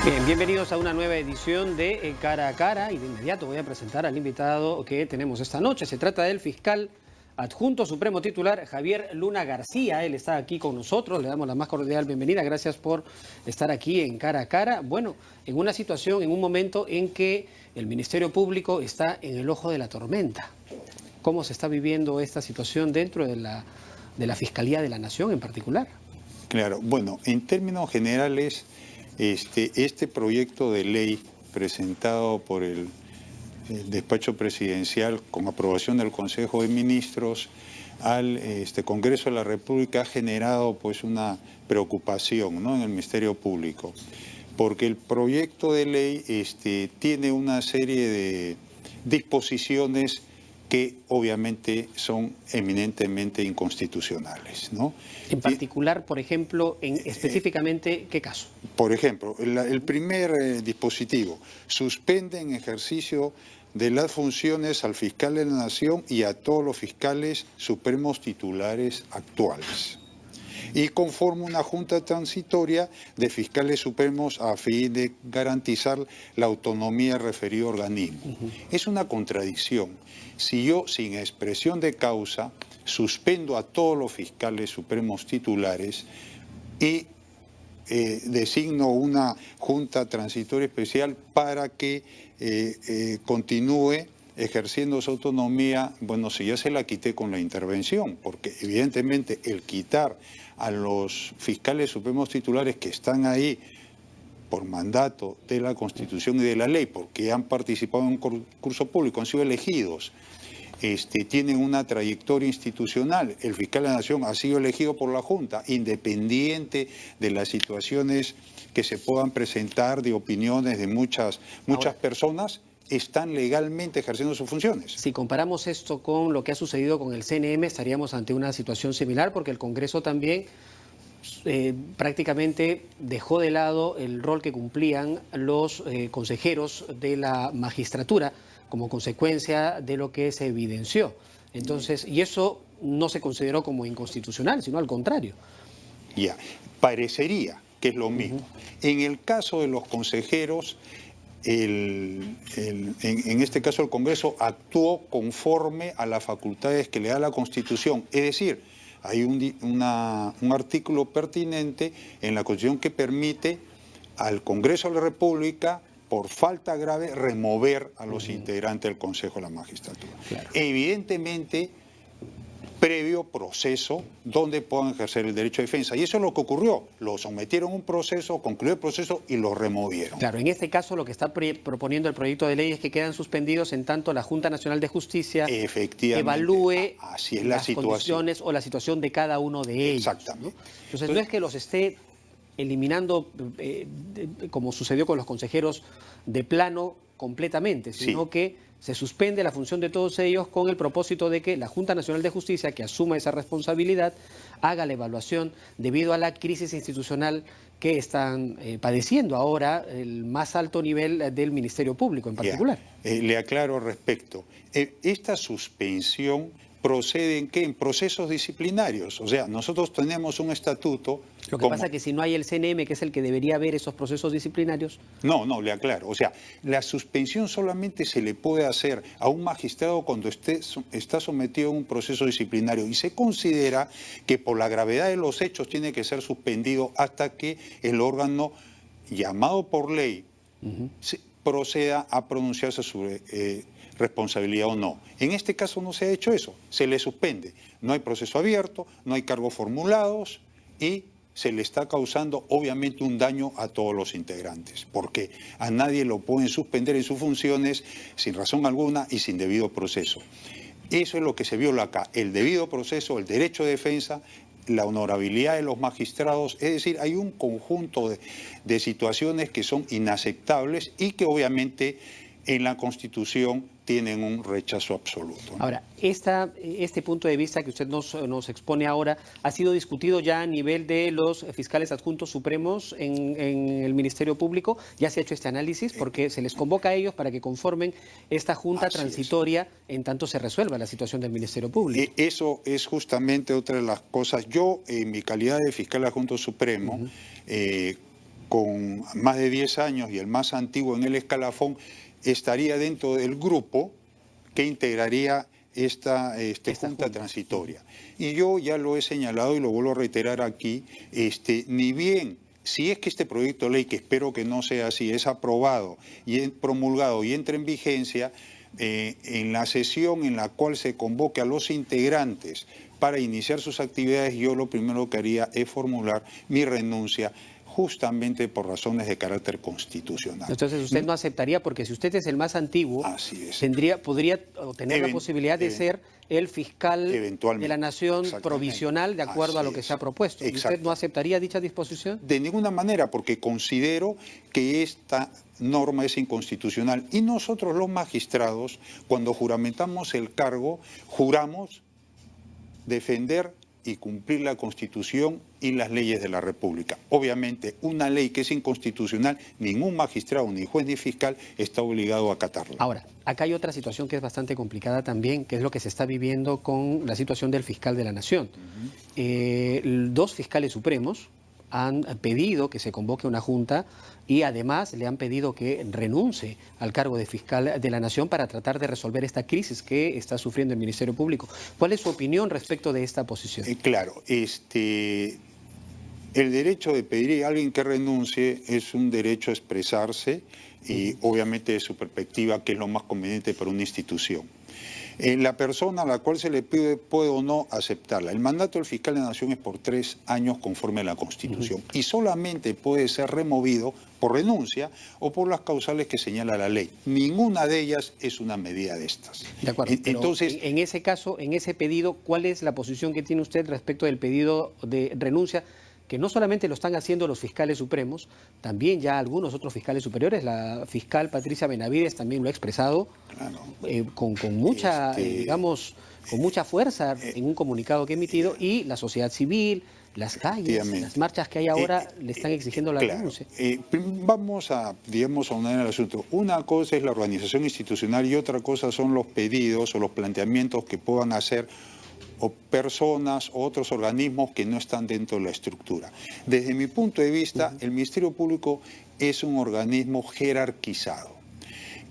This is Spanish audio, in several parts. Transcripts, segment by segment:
Bien, bienvenidos a una nueva edición de Cara a Cara y de inmediato voy a presentar al invitado que tenemos esta noche. Se trata del fiscal adjunto supremo titular Javier Luna García. Él está aquí con nosotros, le damos la más cordial bienvenida. Gracias por estar aquí en Cara a Cara. Bueno, en una situación, en un momento en que el Ministerio Público está en el ojo de la tormenta. ¿Cómo se está viviendo esta situación dentro de la Fiscalía de la Nación en particular? Claro, bueno, en términos generales, este proyecto de ley presentado por el despacho presidencial con aprobación del Consejo de Ministros al Congreso de la República ha generado pues una preocupación, ¿no?, en el Ministerio Público, porque el proyecto de ley tiene una serie de disposiciones que obviamente son eminentemente inconstitucionales, ¿no? En particular, por ejemplo, específicamente, ¿qué caso? Por ejemplo, el primer dispositivo suspende en ejercicio de las funciones al fiscal de la Nación y a todos los fiscales supremos titulares actuales, y conforma una junta transitoria de fiscales supremos a fin de garantizar la autonomía del referido organismo. Es una contradicción. Si yo, sin expresión de causa, suspendo a todos los fiscales supremos titulares y designo una junta transitoria especial para que continúe ejerciendo su autonomía, bueno, si ya se la quité con la intervención, porque evidentemente el quitar a los fiscales supremos titulares que están ahí por mandato de la Constitución y de la ley, porque han participado en un concurso público, han sido elegidos, tienen una trayectoria institucional. El fiscal de la Nación ha sido elegido por la Junta, independiente de las situaciones que se puedan presentar, de opiniones de muchas personas, están legalmente ejerciendo sus funciones. Si comparamos esto con lo que ha sucedido con el CNM, estaríamos ante una situación similar, porque el Congreso también prácticamente dejó de lado el rol que cumplían los consejeros de la magistratura como consecuencia de lo que se evidenció. Entonces, y eso no se consideró como inconstitucional, sino al contrario. Ya, parecería que es lo mismo. En el caso de los consejeros, en este caso el Congreso actuó conforme a las facultades que le da la Constitución. Es decir, hay un artículo pertinente en la Constitución que permite al Congreso de la República, por falta grave, remover a los integrantes del Consejo de la Magistratura. Claro. Evidentemente, previo proceso donde puedan ejercer el derecho de defensa. Y eso es lo que ocurrió. Lo sometieron a un proceso, concluyó el proceso y lo removieron. Claro, en este caso lo que está proponiendo el proyecto de ley es que quedan suspendidos en tanto la Junta Nacional de Justicia evalúe las condiciones o la situación de cada uno de ellos. Exactamente. ¿No? Entonces no es que los esté eliminando, como sucedió con los consejeros, de plano completamente, sino que se suspende la función de todos ellos con el propósito de que la Junta Nacional de Justicia, que asuma esa responsabilidad, haga la evaluación debido a la crisis institucional que están padeciendo ahora el más alto nivel del Ministerio Público en particular. Le aclaro al respecto. Esta suspensión procede ¿en qué? En procesos disciplinarios. O sea, nosotros tenemos un estatuto. Lo que pasa es que si no hay el CNM, que es el que debería ver esos procesos disciplinarios. No, le aclaro. O sea, la suspensión solamente se le puede hacer a un magistrado cuando está sometido a un proceso disciplinario y se considera que por la gravedad de los hechos tiene que ser suspendido hasta que el órgano llamado por ley proceda a pronunciarse sobre responsabilidad o no. En este caso no se ha hecho eso, se le suspende. No hay proceso abierto, no hay cargos formulados y se le está causando obviamente un daño a todos los integrantes, porque a nadie lo pueden suspender en sus funciones sin razón alguna y sin debido proceso. Eso es lo que se viola acá, el debido proceso, el derecho de defensa, la honorabilidad de los magistrados, es decir, hay un conjunto de situaciones que son inaceptables y que obviamente en la Constitución tienen un rechazo absoluto, ¿no? Ahora, este punto de vista que usted nos expone ahora ha sido discutido ya a nivel de los fiscales adjuntos supremos en el Ministerio Público. Ya se ha hecho este análisis porque se les convoca a ellos para que conformen esta junta transitoria en tanto se resuelva la situación del Ministerio Público. Eso es justamente otra de las cosas. Yo, en mi calidad de fiscal adjunto supremo, con más de 10 años y el más antiguo en el escalafón, estaría dentro del grupo que integraría esta junta transitoria. Y yo ya lo he señalado y lo vuelvo a reiterar aquí, ni bien, si es que este proyecto de ley, que espero que no sea así, es aprobado y es promulgado y entra en vigencia, en la sesión en la cual se convoque a los integrantes para iniciar sus actividades, yo lo primero que haría es formular mi renuncia, justamente por razones de carácter constitucional. Entonces usted no aceptaría, porque si usted es el más antiguo, podría tener la posibilidad de ser el fiscal de la Nación provisional de acuerdo a lo que se ha propuesto. ¿Y usted no aceptaría dicha disposición? De ninguna manera, porque considero que esta norma es inconstitucional. Y nosotros los magistrados, cuando juramentamos el cargo, juramos defender y cumplir la Constitución y las leyes de la República. Obviamente, una ley que es inconstitucional, ningún magistrado, ni juez, ni fiscal está obligado a acatarla. Ahora, acá hay otra situación que es bastante complicada también, que es lo que se está viviendo con la situación del fiscal de la Nación. Dos fiscales supremos han pedido que se convoque una junta y además le han pedido que renuncie al cargo de fiscal de la Nación para tratar de resolver esta crisis que está sufriendo el Ministerio Público. ¿Cuál es su opinión respecto de esta posición? Claro, el derecho de pedir a alguien que renuncie es un derecho a expresarse y obviamente de su perspectiva, que es lo más conveniente para una institución. La persona a la cual se le pide puede o no aceptarla. El mandato del fiscal de la Nación es por 3 años conforme a la Constitución y solamente puede ser removido por renuncia o por las causales que señala la ley. Ninguna de ellas es una medida de estas. De acuerdo. Entonces, en ese caso, en ese pedido, ¿cuál es la posición que tiene usted respecto del pedido de renuncia? Que no solamente lo están haciendo los fiscales supremos, también ya algunos otros fiscales superiores. La fiscal Patricia Benavides también lo ha expresado con mucha, digamos, con mucha fuerza en un comunicado que ha emitido, y la sociedad civil, las calles, las marchas que hay ahora le están exigiendo la renuncia. Vamos a, digamos, ahondar en el asunto. Una cosa es la organización institucional y otra cosa son los pedidos o los planteamientos que puedan hacer o personas o otros organismos que no están dentro de la estructura. Desde mi punto de vista, el Ministerio Público es un organismo jerarquizado.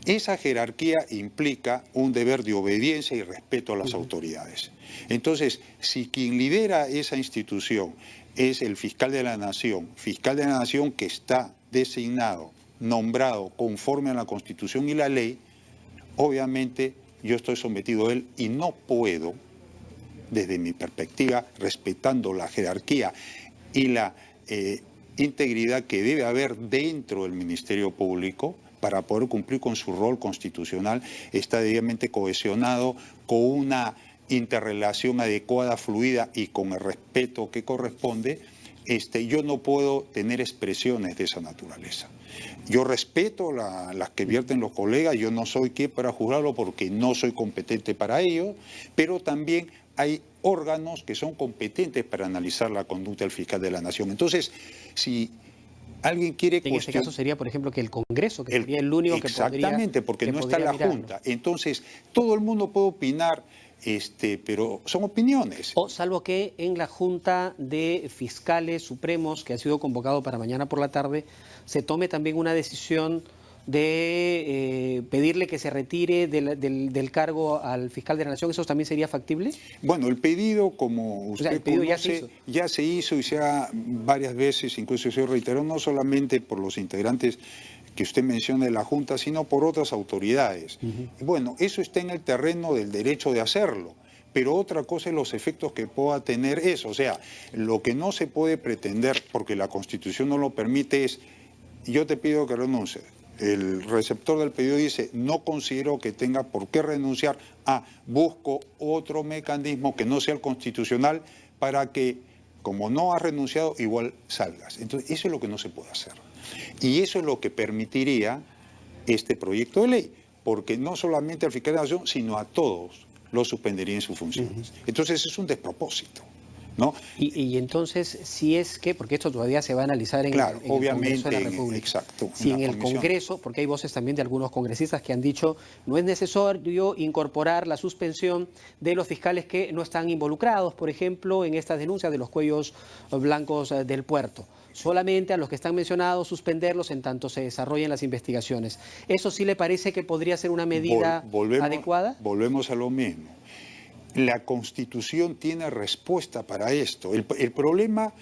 Esa jerarquía implica un deber de obediencia y respeto a las autoridades. Entonces, si quien lidera esa institución es el fiscal de la Nación que está designado, nombrado conforme a la Constitución y la ley, obviamente yo estoy sometido a él y no puedo, desde mi perspectiva, respetando la jerarquía y la integridad que debe haber dentro del Ministerio Público para poder cumplir con su rol constitucional, está debidamente cohesionado con una interrelación adecuada, fluida y con el respeto que corresponde. Yo no puedo tener expresiones de esa naturaleza. Yo respeto las que vierten los colegas, yo no soy quien para juzgarlo porque no soy competente para ello, pero también hay órganos que son competentes para analizar la conducta del fiscal de la Nación. Entonces, si alguien quiere cuestionar... En este caso sería, por ejemplo, que el Congreso, que sería el único que podría... Exactamente, porque no está la Junta. Entonces, todo el mundo puede opinar, pero son opiniones. O salvo que en la Junta de Fiscales Supremos, que ha sido convocado para mañana por la tarde, se tome también una decisión de pedirle que se retire del cargo al fiscal de la Nación. ¿Eso también sería factible? Bueno, el pedido, como usted conoce, ya se hizo y se ha varias veces, incluso se reiteró, no solamente por los integrantes que usted menciona de la Junta, sino por otras autoridades. Bueno, eso está en el terreno del derecho de hacerlo, pero otra cosa es los efectos que pueda tener eso. O sea, lo que no se puede pretender, porque la Constitución no lo permite, es: yo te pido que renuncies. El receptor del pedido dice: no considero que tenga por qué renunciar, busco otro mecanismo que no sea el constitucional para que, como no has renunciado, igual salgas. Entonces, eso es lo que no se puede hacer. Y eso es lo que permitiría este proyecto de ley, porque no solamente al fiscal de la Nación, sino a todos los suspendería en sus funciones. Entonces, es un despropósito. ¿no? Y entonces, si es que, porque esto todavía se va a analizar en, claro, en obviamente, el Congreso de la República. exacto. Si en el Congreso, porque hay voces también de algunos congresistas que han dicho no es necesario incorporar la suspensión de los fiscales que no están involucrados, por ejemplo, en estas denuncias de los cuellos blancos del puerto. Solamente a los que están mencionados suspenderlos en tanto se desarrollen las investigaciones. ¿Eso sí le parece que podría ser una medida adecuada? Volvemos a lo mismo. La Constitución tiene respuesta para esto. El problema...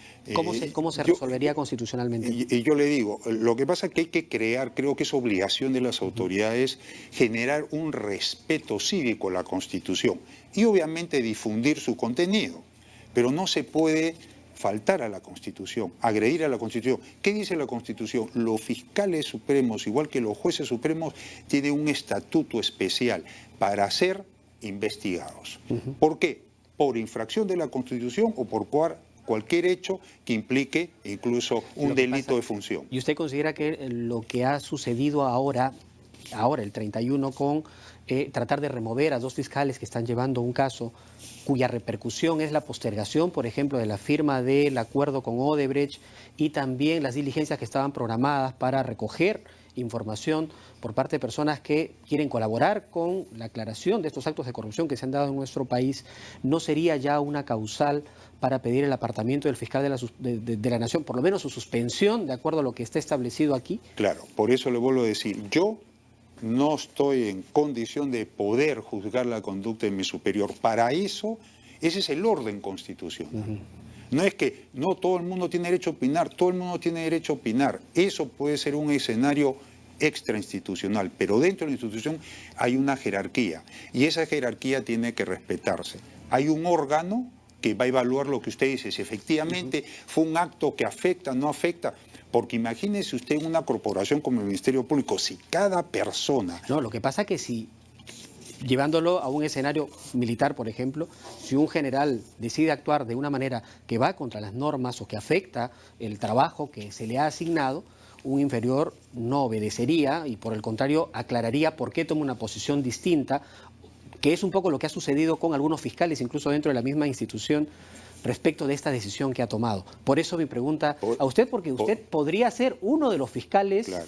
¿Cómo se resolvería constitucionalmente? Y yo le digo, lo que pasa es que hay que crear, creo que es obligación de las autoridades, generar un respeto cívico a la Constitución y obviamente difundir su contenido. Pero no se puede faltar a la Constitución, agredir a la Constitución. ¿Qué dice la Constitución? Los fiscales supremos, igual que los jueces supremos, tienen un estatuto especial para ser investigados. ¿Por qué? Por infracción de la Constitución o por cualquier hecho que implique incluso un delito de función. ¿Y usted considera que lo que ha sucedido ahora el 31, con tratar de remover a 2 fiscales que están llevando un caso cuya repercusión es la postergación, por ejemplo, de la firma del acuerdo con Odebrecht y también las diligencias que estaban programadas para recoger información por parte de personas que quieren colaborar con la aclaración de estos actos de corrupción que se han dado en nuestro país, ¿no sería ya una causal para pedir el apartamiento del fiscal de la Nación, por lo menos su suspensión, de acuerdo a lo que está establecido aquí? Claro, por eso le vuelvo a decir, yo no estoy en condición de poder juzgar la conducta de mi superior. Para eso, ese es el orden constitucional. No es que no todo el mundo tiene derecho a opinar, todo el mundo tiene derecho a opinar. Eso puede ser un escenario extrainstitucional, pero dentro de la institución hay una jerarquía y esa jerarquía tiene que respetarse. Hay un órgano que va a evaluar lo que usted dice, si efectivamente fue un acto que afecta, no afecta. Porque imagínese usted en una corporación como el Ministerio Público, si cada persona... No, lo que pasa es que si, llevándolo a un escenario militar, por ejemplo, si un general decide actuar de una manera que va contra las normas o que afecta el trabajo que se le ha asignado, un inferior no obedecería y por el contrario aclararía por qué toma una posición distinta, que es un poco lo que ha sucedido con algunos fiscales, incluso dentro de la misma institución, respecto de esta decisión que ha tomado. Por eso mi pregunta a usted, porque usted podría ser uno de los fiscales, claro,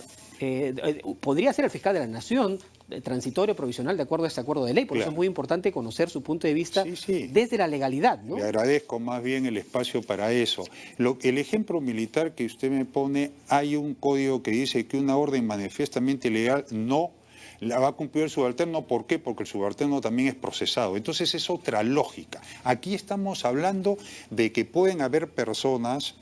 podría ser el fiscal de la Nación, transitorio, provisional, de acuerdo a este acuerdo de ley. Por eso es muy importante conocer su punto de vista desde la legalidad, ¿no? Le agradezco más bien el espacio para eso. El ejemplo militar que usted me pone, hay un código que dice que una orden manifiestamente ilegal no la va a cumplir el subalterno. ¿Por qué? Porque el subalterno también es procesado. Entonces es otra lógica. Aquí estamos hablando de que pueden haber personas,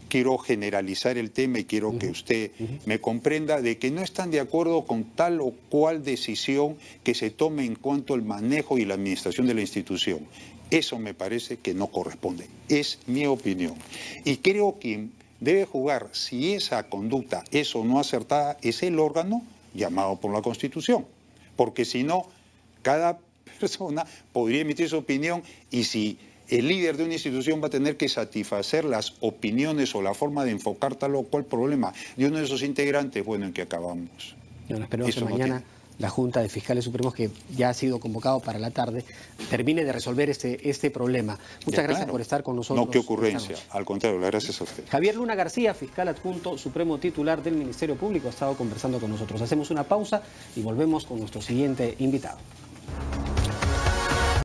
quiero generalizar el tema y quiero que usted me comprenda, de que no están de acuerdo con tal o cual decisión que se tome en cuanto al manejo y la administración de la institución. Eso me parece que no corresponde. Es mi opinión. Y creo que debe jugar, si esa conducta es o no acertada, es el órgano llamado por la Constitución, porque si no, cada persona podría emitir su opinión y si el líder de una institución va a tener que satisfacer las opiniones o la forma de enfocar tal o cual problema de uno de esos integrantes, bueno, ¿en qué acabamos? Bueno, esperemos que mañana la Junta de Fiscales Supremos, que ya ha sido convocado para la tarde, termine de resolver este problema. Muchas gracias por estar con nosotros. No, qué ocurrencia. Al contrario, gracias a usted. Javier Luna García, fiscal adjunto supremo titular del Ministerio Público, ha estado conversando con nosotros. Hacemos una pausa y volvemos con nuestro siguiente invitado.